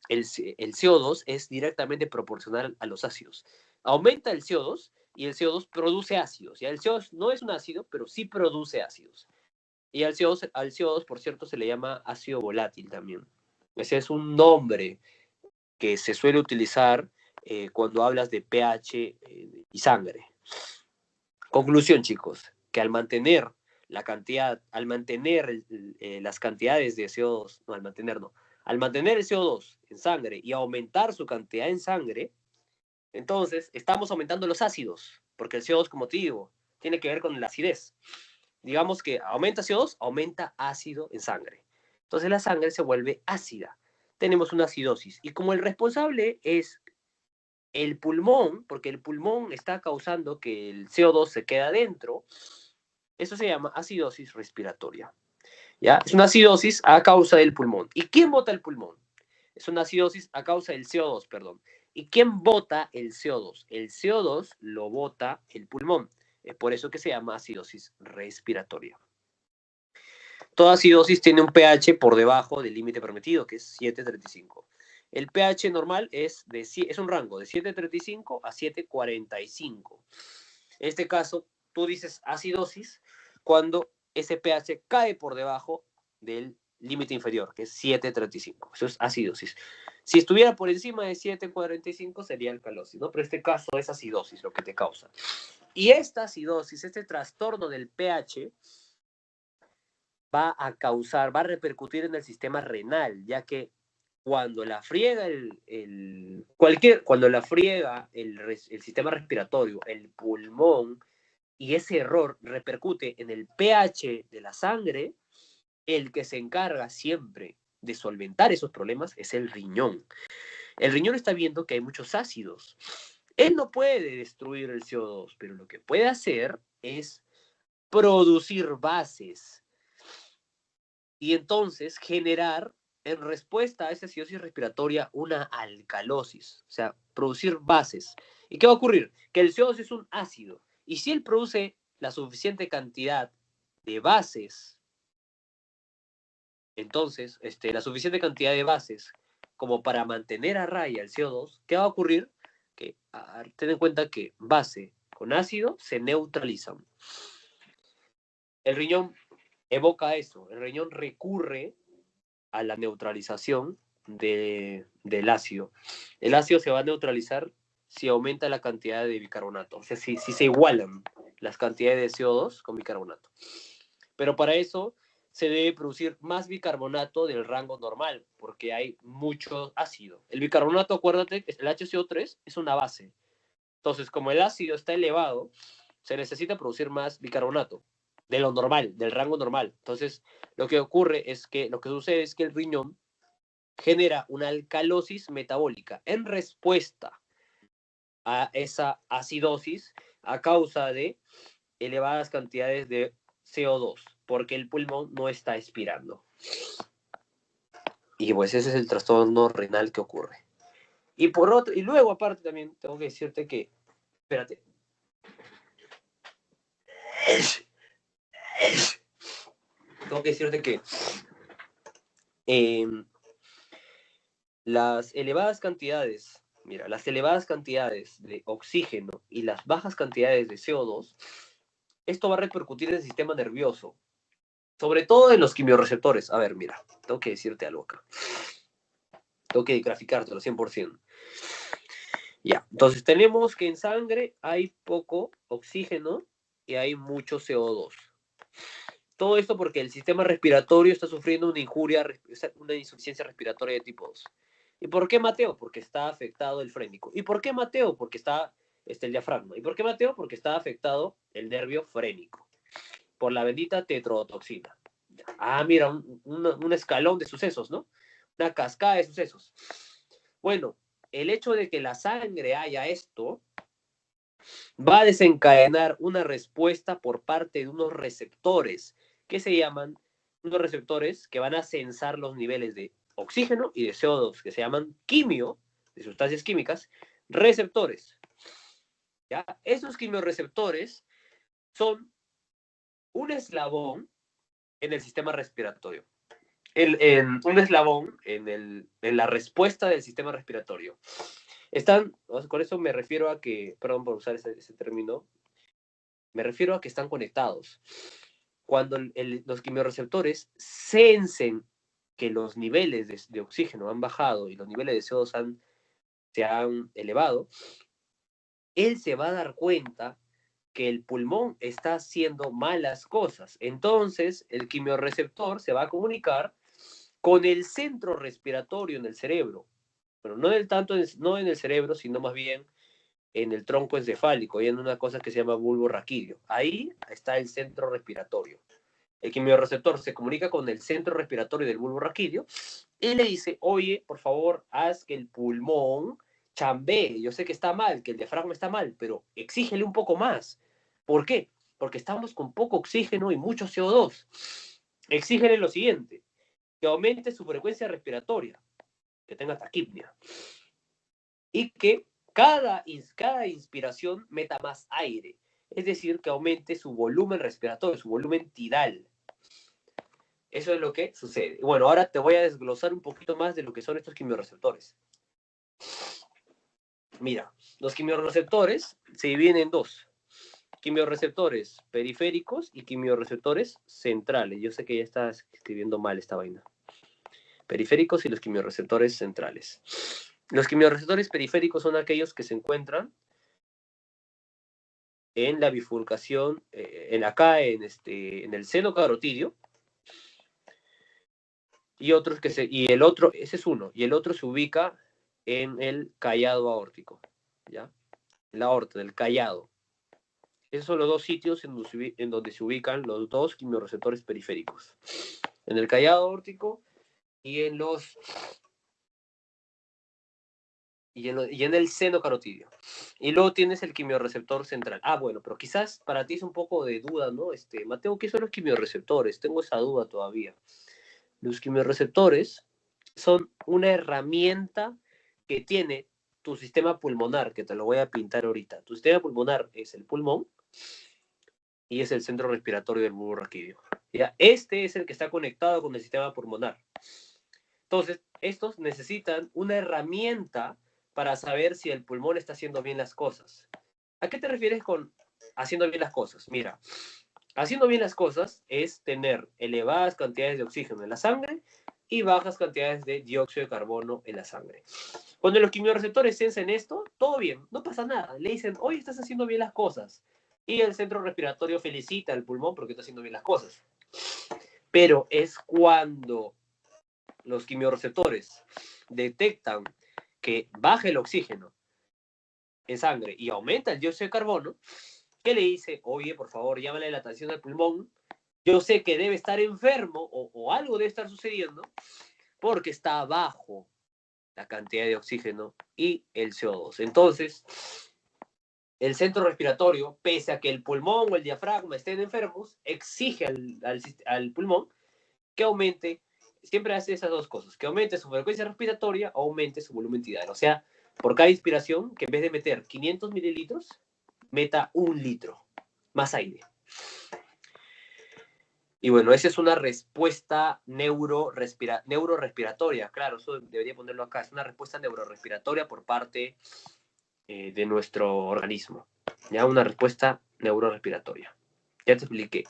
el CO2 es directamente proporcional a los ácidos. Aumenta el CO2 y el CO2 produce ácidos, ¿ya? El CO2 no es un ácido, pero sí produce ácidos. Y al CO2, por cierto, se le llama ácido volátil también. Ese es un nombre que se suele utilizar cuando hablas de pH y sangre. Conclusión, chicos, que al mantener las cantidades de CO2, no, al mantener el CO2 en sangre y aumentar su cantidad en sangre, entonces estamos aumentando los ácidos, porque el CO2, como te digo, tiene que ver con la acidez. Digamos que aumenta CO2, aumenta ácido en sangre. Entonces la sangre se vuelve ácida. Tenemos una acidosis. Y como el responsable es el pulmón, porque el pulmón está causando que el CO2 se quede adentro, eso se llama acidosis respiratoria. ¿Ya? Es una acidosis a causa del pulmón. ¿Y quién bota el pulmón? Es una acidosis a causa del CO2, perdón. ¿Y quién bota el CO2? El CO2 lo bota el pulmón. Es por eso que se llama acidosis respiratoria. Toda acidosis tiene un pH por debajo del límite permitido, que es 7,35. El pH normal es un rango de 7,35 a 7,45. En este caso, tú dices acidosis cuando ese pH cae por debajo del límite inferior, que es 7,35. Eso es acidosis. Si estuviera por encima de 7,45 sería alcalosis, ¿no? Pero en este caso es acidosis lo que te causa. Y esta acidosis, este trastorno del pH, va a repercutir en el sistema renal, ya que cuando la friega el sistema respiratorio, el pulmón, y ese error repercute en el pH de la sangre, el que se encarga siempre de solventar esos problemas es el riñón. El riñón está viendo que hay muchos ácidos. Él no puede destruir el CO2, pero lo que puede hacer es producir bases y entonces generar en respuesta a esa acidosis respiratoria una alcalosis, o sea, producir bases. ¿Y qué va a ocurrir? Que el CO2 es un ácido y si él produce la suficiente cantidad de bases, entonces, la suficiente cantidad de bases como para mantener a raya el CO2, ¿qué va a ocurrir? Que ten en cuenta que base con ácido se neutralizan. El riñón evoca eso, el riñón recurre a la neutralización del ácido. El ácido se va a neutralizar si aumenta la cantidad de bicarbonato, o sea, si se igualan las cantidades de CO2 con bicarbonato. Pero para eso se debe producir más bicarbonato del rango normal, porque hay mucho ácido. El bicarbonato, acuérdate, el HCO3 es una base. Entonces, como el ácido está elevado, se necesita producir más bicarbonato de lo normal, del rango normal. Entonces, lo que ocurre es que, lo que sucede es que el riñón genera una alcalosis metabólica en respuesta a esa acidosis a causa de elevadas cantidades de CO2, porque el pulmón no está expirando. Y pues ese es el trastorno renal que ocurre. Y por otro, y luego aparte también tengo que decirte que, espérate. Tengo que decirte que eh, las elevadas cantidades, mira, las elevadas cantidades de oxígeno y las bajas cantidades de CO2, esto va a repercutir en el sistema nervioso, sobre todo en los quimiorreceptores. A ver, mira, tengo que decirte algo acá. Tengo que graficártelo 100%. Ya, entonces tenemos que en sangre hay poco oxígeno y hay mucho CO2. Todo esto porque el sistema respiratorio está sufriendo una injuria, una insuficiencia respiratoria de tipo 2. ¿Y por qué Mateo? Porque está afectado el frénico. ¿Y por qué Mateo? Porque está el diafragma. ¿Y por qué Mateo? Porque está afectado el nervio frénico por la bendita tetrodotoxina. Ah, mira, un escalón de sucesos, ¿no? Una cascada de sucesos. Bueno, el hecho de que la sangre haya esto va a desencadenar una respuesta por parte de unos receptores que se llaman, unos receptores que van a censar los niveles de oxígeno y de CO2, que se llaman quimio, de sustancias químicas, receptores. ¿Ya? Esos quimioreceptores son un eslabón en el sistema respiratorio. Un eslabón en la respuesta del sistema respiratorio. Con eso me refiero a que, perdón por usar ese término, me refiero a que están conectados. Cuando los quimioreceptores sensen que los niveles de oxígeno han bajado y los niveles de CO2 se han elevado, él se va a dar cuenta que el pulmón está haciendo malas cosas. Entonces, el quimioreceptor se va a comunicar con el centro respiratorio en el cerebro. Pero no en el cerebro, sino más bien en el tronco encefálico y en una cosa que se llama bulbo raquídeo. Ahí está el centro respiratorio. El quimioreceptor se comunica con el centro respiratorio del bulbo raquídeo y le dice, oye, por favor, haz que el pulmón chambee. Yo sé que está mal, que el diafragma está mal, pero exígele un poco más. ¿Por qué? Porque estamos con poco oxígeno y mucho CO2. Exígele lo siguiente, que aumente su frecuencia respiratoria, que tenga taquipnia, y que cada inspiración meta más aire, es decir, que aumente su volumen respiratorio, su volumen tidal. Eso es lo que sucede. Bueno, ahora te voy a desglosar un poquito más de lo que son estos quimioreceptores. Mira, los quimioreceptores se dividen en dos. Quimioreceptores periféricos y quimioreceptores centrales. Yo sé que ya estás escribiendo mal esta vaina. Periféricos y los quimioreceptores centrales. Los quimioreceptores periféricos son aquellos que se encuentran en la bifurcación, acá en el seno carotidio, y el otro, ese es uno, y el otro se ubica en el callado aórtico, ¿ya? La aorta, del callado. Esos son los dos sitios en donde se ubican los dos quimioreceptores periféricos. en el callado aórtico y en los y en el seno carotidio. Y luego tienes el quimiorreceptor central. Ah, bueno, pero quizás para ti es un poco de duda, ¿no? Mateo, ¿qué son los quimiorreceptores? Tengo esa duda todavía. Los quimiorreceptores son una herramienta que tiene tu sistema pulmonar, que te lo voy a pintar ahorita. Tu sistema pulmonar es el pulmón y es el centro respiratorio del bulbo raquídeo. ¿Ya? Este es el que está conectado con el sistema pulmonar. Entonces, estos necesitan una herramienta para saber si el pulmón está haciendo bien las cosas. ¿A qué te refieres con haciendo bien las cosas? Mira, haciendo bien las cosas es tener elevadas cantidades de oxígeno en la sangre y bajas cantidades de dióxido de carbono en la sangre. Cuando los quimiorreceptores sensen esto, todo bien, no pasa nada. Le dicen, hoy estás haciendo bien las cosas. Y el centro respiratorio felicita al pulmón porque está haciendo bien las cosas. Pero es cuando los quimiorreceptores detectan que baja el oxígeno en sangre y aumenta el dióxido de carbono, que le dice, oye, por favor, llámale la atención al pulmón, yo sé que debe estar enfermo o algo debe estar sucediendo porque está bajo la cantidad de oxígeno y el CO2. Entonces, el centro respiratorio, pese a que el pulmón o el diafragma estén enfermos, exige al pulmón que aumente, siempre hace esas dos cosas, que aumente su frecuencia respiratoria o aumente su volumen tidal. O sea, por cada inspiración, que en vez de meter 500 mililitros, meta 1 litro más aire. Y bueno, esa es una respuesta neurorespiratoria. Claro, eso debería ponerlo acá. Es una respuesta neurorespiratoria por parte de nuestro organismo. Ya, una respuesta neurorespiratoria. Ya te expliqué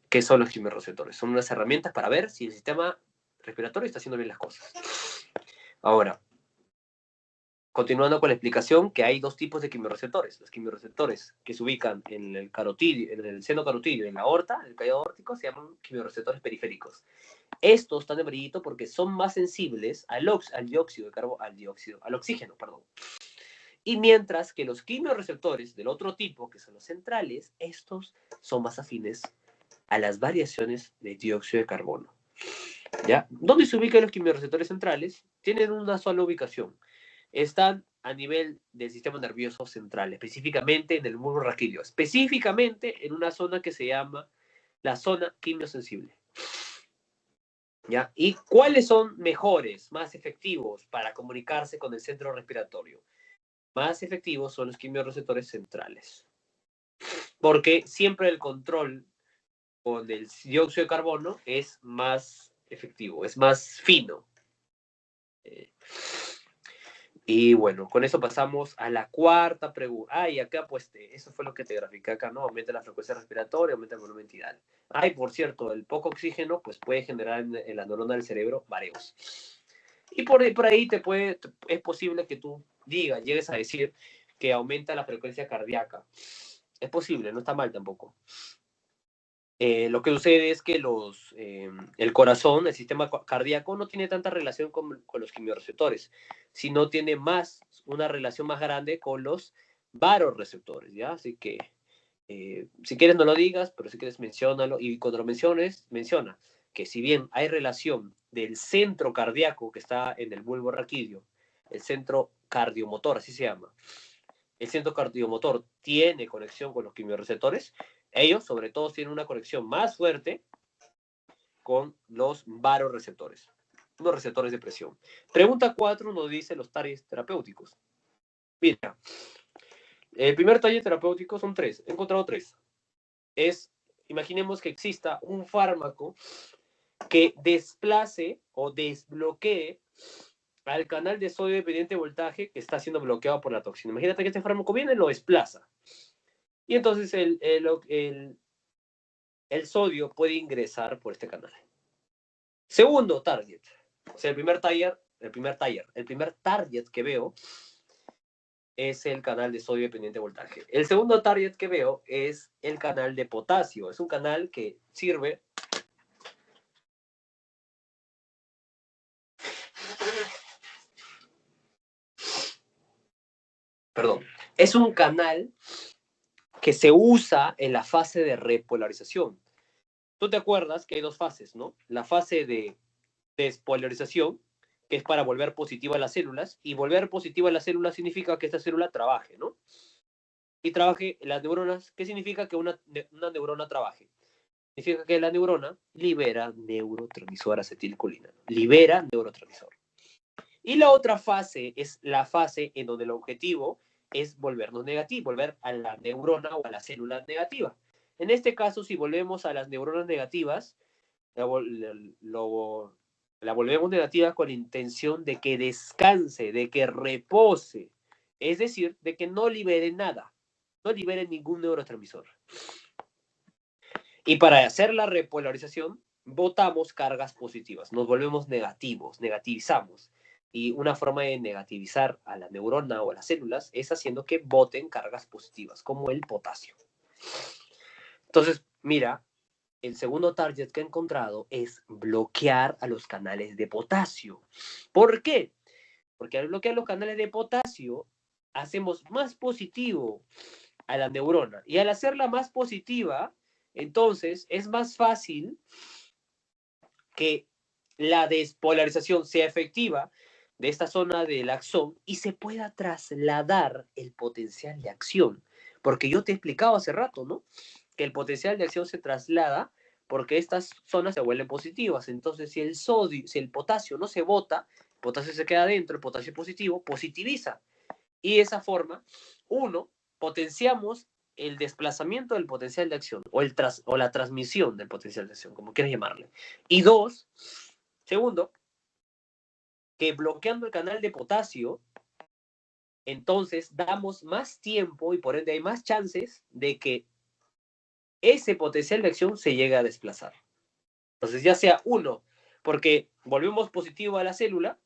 qué son los quimiorreceptores. Son unas herramientas para ver si el sistema respiratorio está haciendo bien las cosas. Ahora, continuando con la explicación, que hay dos tipos de quimiorreceptores. Los quimiorreceptores que se ubican en el carotidio, en el seno carotidio, en la aorta, en el callado aórtico, se llaman quimiorreceptores periféricos. Estos están de brillito porque son más sensibles al dióxido de carbono, al oxígeno, perdón. Y mientras que los quimiorreceptores del otro tipo, que son los centrales, estos son más afines a las variaciones de dióxido de carbono. ¿Ya? ¿Dónde se ubican los quimiorreceptores centrales? Tienen una sola ubicación. Están a nivel del sistema nervioso central, específicamente en el bulbo raquídeo, específicamente en una zona que se llama la zona quimiosensible. ¿Ya? ¿Y cuáles son mejores, más efectivos para comunicarse con el centro respiratorio? Más efectivos son los quimiorreceptores centrales. Porque siempre el control con el dióxido de carbono es más efectivo, es más fino. Y bueno, con eso pasamos a la cuarta pregunta. Ah, y acá pues eso fue lo que te grafiqué acá, ¿no? Aumenta la frecuencia respiratoria, aumenta el volumen tidal. Ay, por cierto, el poco oxígeno pues puede generar en la neurona del cerebro mareos. Y por ahí es posible que tú llegues a decir que aumenta la frecuencia cardíaca. Es posible, no está mal tampoco. Lo que sucede es que el corazón, el sistema cardíaco, no tiene tanta relación con los quimiorreceptores, sino tiene una relación más grande con los varoreceptores, ¿ya? Así que, si quieres no lo digas, pero si quieres menciónalo, y cuando lo menciones, menciona que si bien hay relación del centro cardíaco que está en el bulbo raquídeo, el centro cardiomotor, así se llama, el centro cardiomotor tiene conexión con los quimiorreceptores, ellos sobre todo tienen una conexión más fuerte con los varoreceptores, los receptores de presión. Pregunta 4 nos dice los targets terapéuticos. Mira, el primer target terapéutico son 3, he encontrado 3. Imaginemos que exista un fármaco que desplace o desbloquee al canal de sodio dependiente de voltaje que está siendo bloqueado por la toxina. Imagínate que este fármaco viene y lo desplaza. Y entonces el sodio puede ingresar por este canal. Segundo target. O sea, el primer target que veo es el canal de sodio dependiente de voltaje. El segundo target que veo es el canal de potasio. Es un canal que sirve es un canal que se usa en la fase de repolarización. Tú te acuerdas que hay dos fases, ¿no? La fase de despolarización, que es para volver positiva a las células, y volver positiva a las células significa que esta célula trabaje, ¿no? Y trabaje las neuronas, ¿qué significa que una neurona trabaje? Significa que la neurona libera neurotransmisor acetilcolina, libera neurotransmisor. Y la otra fase es la fase en donde el objetivo es volvernos negativos, volver a la neurona o a la célula negativa. En este caso, si volvemos a las neuronas negativas, la volvemos negativa con la intención de que descanse, de que repose, es decir, de que no libere nada, no libere ningún neurotransmisor. Y para hacer la repolarización, botamos cargas positivas, nos volvemos negativos, negativizamos. Y una forma de negativizar a la neurona o a las células es haciendo que boten cargas positivas, como el potasio. Entonces, mira, el segundo target que he encontrado es bloquear a los canales de potasio. ¿Por qué? Porque al bloquear los canales de potasio, hacemos más positivo a la neurona. Y al hacerla más positiva, entonces es más fácil que la despolarización sea efectiva de esta zona del axón y se pueda trasladar el potencial de acción. Porque yo te he explicado hace rato, ¿no? Que el potencial de acción se traslada porque estas zonas se vuelven positivas. Entonces, si el sodio, si el potasio no se bota, el potasio se queda dentro, el potasio positivo, positiviza. Y de esa forma, uno, potenciamos el desplazamiento del potencial de acción o la transmisión del potencial de acción, como quieras llamarle. Y dos, segundo, que bloqueando el canal de potasio, entonces damos más tiempo y por ende hay más chances de que ese potencial de acción se llegue a desplazar. Entonces, ya sea uno, porque volvemos positivo a la célula,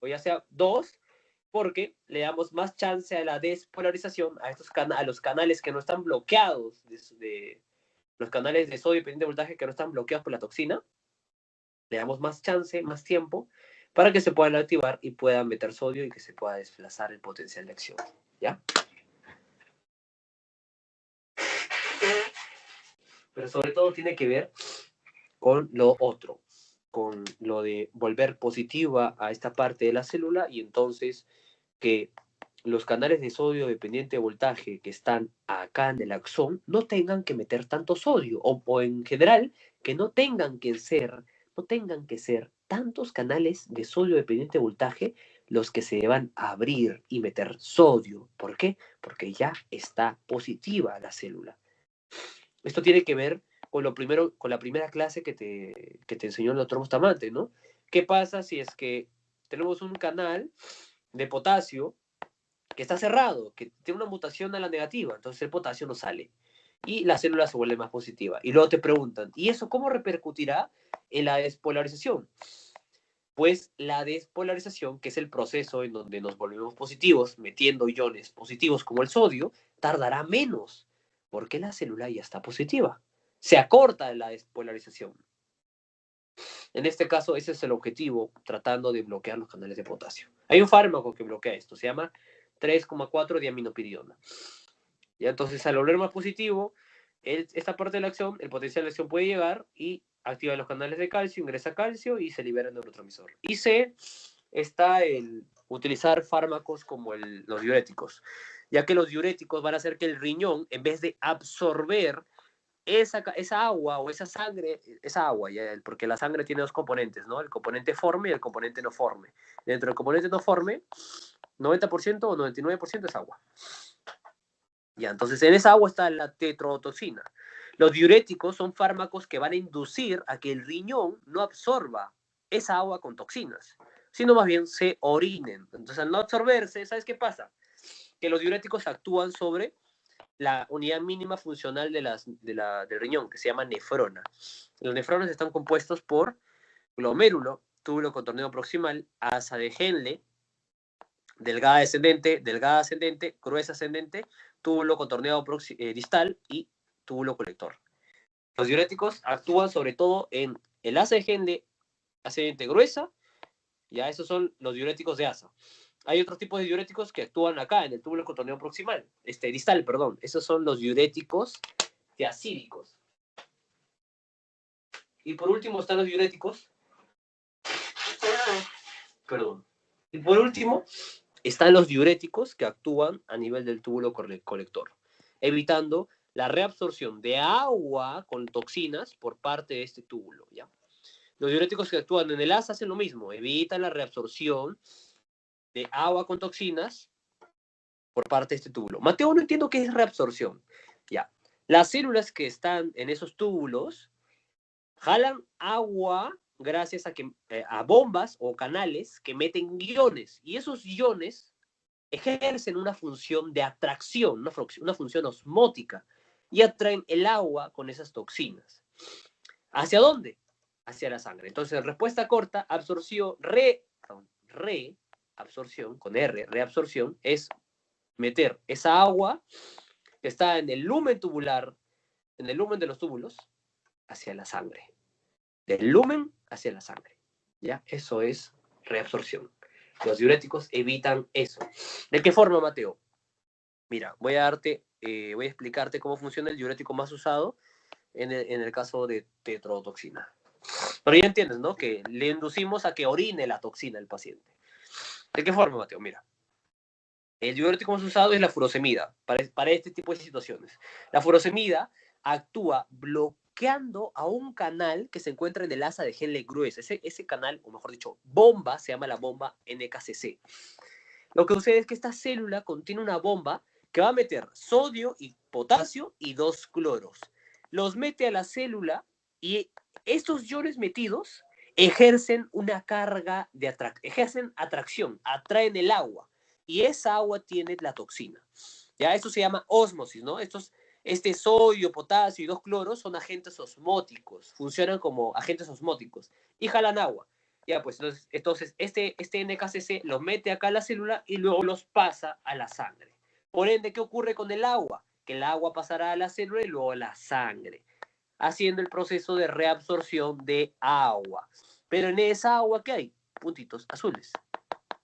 o ya sea dos, porque le damos más chance a la despolarización a los canales que no están bloqueados, los canales de sodio dependiente de voltaje que no están bloqueados por la toxina, le damos más chance, más tiempo, para que se puedan activar y puedan meter sodio y que se pueda desplazar el potencial de acción. ¿Ya? Pero sobre todo tiene que ver con lo otro, con lo de volver positiva a esta parte de la célula y entonces que los canales de sodio dependiente de voltaje que están acá en el axón no tengan que meter tanto sodio o en general que no tengan que ser tantos canales de sodio dependiente de voltaje los que se deban abrir y meter sodio. ¿Por qué? Porque ya está positiva la célula. Esto tiene que ver con lo primero, con la primera clase que te enseñó el doctor Bustamante, ¿no? ¿Qué pasa si es que tenemos un canal de potasio que está cerrado, que tiene una mutación a la negativa, entonces el potasio no sale y la célula se vuelve más positiva? Y luego te preguntan, ¿y eso cómo repercutirá en la despolarización? Pues la despolarización, que es el proceso en donde nos volvemos positivos, metiendo iones positivos como el sodio, tardará menos, porque la célula ya está positiva. Se acorta la despolarización. En este caso, ese es el objetivo, tratando de bloquear los canales de potasio. Hay un fármaco que bloquea esto, se llama 3,4-diaminopiridosa. Y entonces, al volver más positivo, esta parte de la acción, el potencial de acción puede llegar y activa los canales de calcio, ingresa calcio y se libera el neurotransmisor. Y C está el utilizar fármacos como los diuréticos, ya que los diuréticos van a hacer que el riñón, en vez de absorber esa agua o esa sangre, esa agua, porque la sangre tiene dos componentes, ¿no? El componente forme y el componente no forme. Dentro del componente no forme, 90% o 99% es agua. Ya, entonces en esa agua está la tetrodotoxina. Los diuréticos son fármacos que van a inducir a que el riñón no absorba esa agua con toxinas, sino más bien se orinen. Entonces, al no absorberse, ¿sabes qué pasa? Que los diuréticos actúan sobre la unidad mínima funcional del riñón, que se llama nefrona. Los nefrones están compuestos por glomérulo, túbulo contorneo proximal, asa de Henle, delgada ascendente, gruesa ascendente, túbulo contorneado distal y túbulo colector. Los diuréticos actúan sobre todo en el asa de Henle ascendente gruesa, ya esos son los diuréticos de asa. Hay otros tipos de diuréticos que actúan acá en el túbulo contorneo proximal, distal, perdón. Esos son los diuréticos tiacídicos. Y por último están los diuréticos. Perdón. Y por último están los diuréticos que actúan a nivel del túbulo colector, evitando la reabsorción de agua con toxinas por parte de este túbulo, ¿ya? Los diuréticos que actúan en el asa hacen lo mismo, evitan la reabsorción de agua con toxinas por parte de este túbulo. Mateo, no entiendo qué es reabsorción. Ya. Las células que están en esos túbulos jalan agua gracias a bombas o canales que meten iones. Y esos iones ejercen una función de atracción, una función osmótica, y atraen el agua con esas toxinas. ¿Hacia dónde? Hacia la sangre. Entonces, respuesta corta, absorción, reabsorción, con R, reabsorción, es meter esa agua que está en el lumen tubular, en el lumen de los túbulos, hacia la sangre. Del lumen hacia la sangre. ¿Ya? Eso es reabsorción. Los diuréticos evitan eso. ¿De qué forma, Mateo? Mira, voy a explicarte cómo funciona el diurético más usado en el caso de tetrodotoxina. Pero ya entiendes, ¿no? Que le inducimos a que orine la toxina al paciente. ¿De qué forma, Mateo? Mira, el diurético más usado es la furosemida para este tipo de situaciones. La furosemida actúa bloqueando a un canal que se encuentra en el asa de Henle gruesa. Ese canal, o mejor dicho, bomba, se llama la bomba NKCC. Lo que sucede es que esta célula contiene una bomba que va a meter sodio y potasio y 2 cloros. Los mete a la célula y estos iones metidos ejercen una carga de ejercen atracción, atraen el agua y esa agua tiene la toxina. Ya eso se llama ósmosis, ¿no? Este sodio, potasio y 2 cloros son agentes osmóticos, funcionan como agentes osmóticos y jalan agua. Ya, pues entonces este NKCC los mete acá a la célula y luego los pasa a la sangre. Por ende, ¿qué ocurre con el agua? Que el agua pasará a la célula y luego a la sangre, haciendo el proceso de reabsorción de agua. Pero en esa agua, ¿qué hay? Puntitos azules.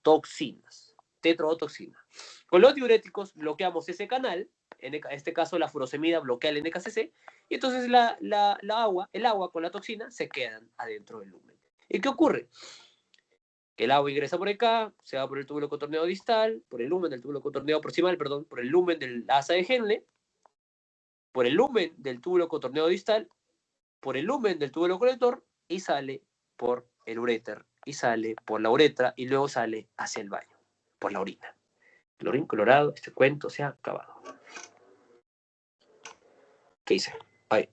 Toxinas. Tetrodotoxina. Con los diuréticos bloqueamos ese canal, en este caso la furosemida bloquea el NKCC, y entonces el agua con la toxina se quedan adentro del lumen. ¿Y qué ocurre? Que el agua ingresa por acá, se va por el túbulo contorneado distal, por el lumen del túbulo contorneado proximal, perdón, por el lumen del asa de Henle, por el lumen del túbulo contorneado distal, por el lumen del túbulo colector y sale por el uréter, y sale por la uretra y luego sale hacia el baño, por la orina. Colorín colorado, este cuento se ha acabado. ¿Qué hice? Ay.